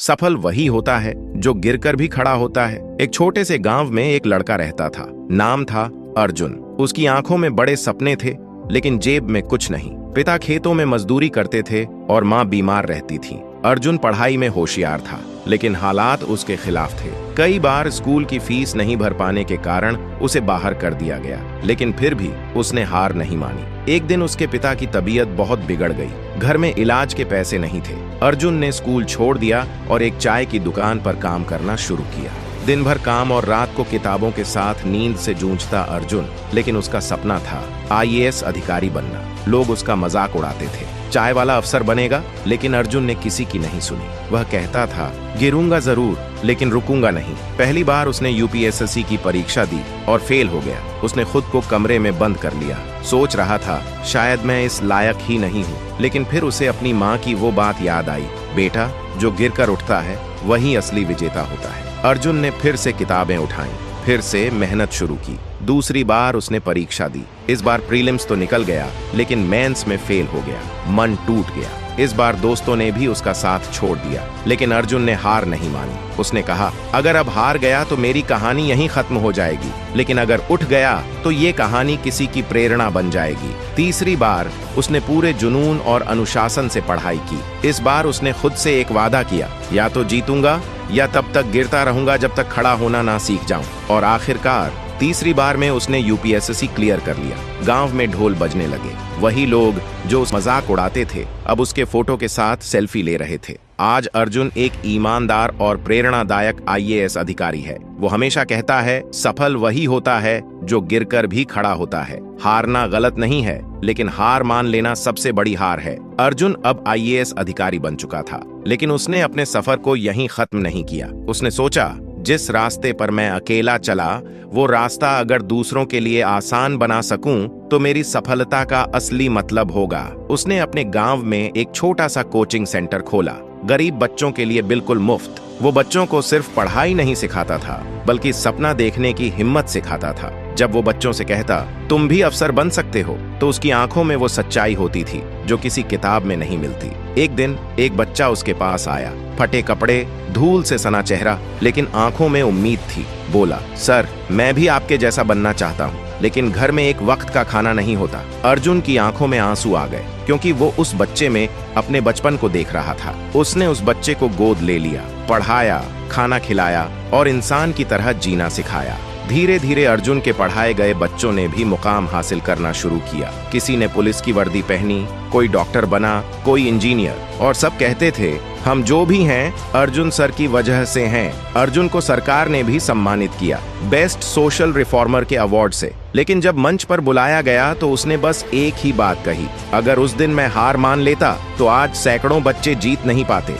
सफल वही होता है जो गिरकर भी खड़ा होता है। एक छोटे से गांव में एक लड़का रहता था। नाम था अर्जुन। उसकी आंखों में बड़े सपने थे, लेकिन जेब में कुछ नहीं। पिता खेतों में मजदूरी करते थे और माँ बीमार रहती थी। अर्जुन पढ़ाई में होशियार था, लेकिन हालात उसके खिलाफ थे। कई बार स्कूल की फीस नहीं भर पाने के कारण उसे बाहर कर दिया गया, लेकिन फिर भी उसने हार नहीं मानी। एक दिन उसके पिता की तबीयत बहुत बिगड़ गई। घर में इलाज के पैसे नहीं थे। अर्जुन ने स्कूल छोड़ दिया और एक चाय की दुकान पर काम करना शुरू किया। दिन भर काम और रात को किताबों के साथ नींद से जूझता अर्जुन, लेकिन उसका सपना था आईएएस अधिकारी बनना। लोग उसका मजाक उड़ाते थे, चाय वाला अफसर बनेगा, लेकिन अर्जुन ने किसी की नहीं सुनी। वह कहता था, गिरूंगा जरूर लेकिन रुकूंगा नहीं। पहली बार उसने यूपीएससी की परीक्षा दी और फेल हो गया। उसने खुद को कमरे में बंद कर लिया। सोच रहा था शायद मैं इस लायक ही नहीं हूँ, लेकिन फिर उसे अपनी माँ की वो बात याद आई, बेटा जो गिरकर उठता है वही असली विजेता होता है। अर्जुन ने फिर से किताबें उठाईं, फिर से मेहनत शुरू की। दूसरी बार उसने परीक्षा दी। इस बार प्रीलिम्स तो निकल गया, लेकिन मेंस में फेल हो गया। मन टूट गया। इस बार दोस्तों ने भी उसका साथ छोड़ दिया, लेकिन अर्जुन ने हार नहीं मानी। उसने कहा, अगर अब हार गया तो मेरी कहानी यहीं खत्म हो जाएगी, लेकिन अगर उठ गया तो ये कहानी किसी की प्रेरणा बन जाएगी। तीसरी बार उसने पूरे जुनून और अनुशासन से पढ़ाई की। इस बार उसने खुद से एक वादा किया, या तो जीतूंगा या तब तक गिरता रहूंगा जब तक खड़ा होना ना सीख जाऊं। और आखिरकार तीसरी बार में उसने यूपीएससी क्लियर कर लिया। गांव में ढोल बजने लगे। वही लोग जो मजाक उड़ाते थे अब उसके फोटो के साथ सेल्फी ले रहे थे। आज अर्जुन एक ईमानदार और प्रेरणादायक आईएएस अधिकारी है। वो हमेशा कहता है, सफल वही होता है जो गिरकर भी खड़ा होता है। हारना गलत नहीं है, लेकिन हार मान लेना सबसे बड़ी हार है। अर्जुन अब आईएएस अधिकारी बन चुका था, लेकिन उसने अपने सफर को यहीं खत्म नहीं किया। उसने सोचा, जिस रास्ते पर मैं अकेला चला वो रास्ता अगर दूसरों के लिए आसान बना सकूं तो मेरी सफलता का असली मतलब होगा। उसने अपने गांव में एक छोटा सा कोचिंग सेंटर खोला, गरीब बच्चों के लिए बिल्कुल मुफ्त। वो बच्चों को सिर्फ पढ़ाई नहीं सिखाता था, बल्कि सपना देखने की हिम्मत सिखाता था। जब वो बच्चों से कहता, तुम भी अफसर बन सकते हो, तो उसकी आंखों में वो सच्चाई होती थी जो किसी किताब में नहीं मिलती। एक दिन एक बच्चा उसके पास आया, फटे कपड़े, धूल से सना चेहरा, लेकिन आंखों में उम्मीद थी। बोला, सर मैं भी आपके जैसा बनना चाहता हूँ, लेकिन घर में एक वक्त का खाना नहीं होता। अर्जुन की आंखों में आंसू आ गए, क्योंकि वो उस बच्चे में अपने बचपन को देख रहा था। उसने उस बच्चे को गोद ले लिया, पढ़ाया, खाना खिलाया और इंसान की तरह जीना सिखाया। धीरे धीरे अर्जुन के पढ़ाए गए बच्चों ने भी मुकाम हासिल करना शुरू किया। किसी ने पुलिस की वर्दी पहनी, कोई डॉक्टर बना, कोई इंजीनियर, और सब कहते थे, हम जो भी हैं अर्जुन सर की वजह से हैं। अर्जुन को सरकार ने भी सम्मानित किया, बेस्ट सोशल रिफॉर्मर के अवार्ड से। लेकिन जब मंच पर बुलाया गया तो उसने बस एक ही बात कही, अगर उस दिन मैं हार मान लेता तो आज सैकड़ों बच्चे जीत नहीं पाते।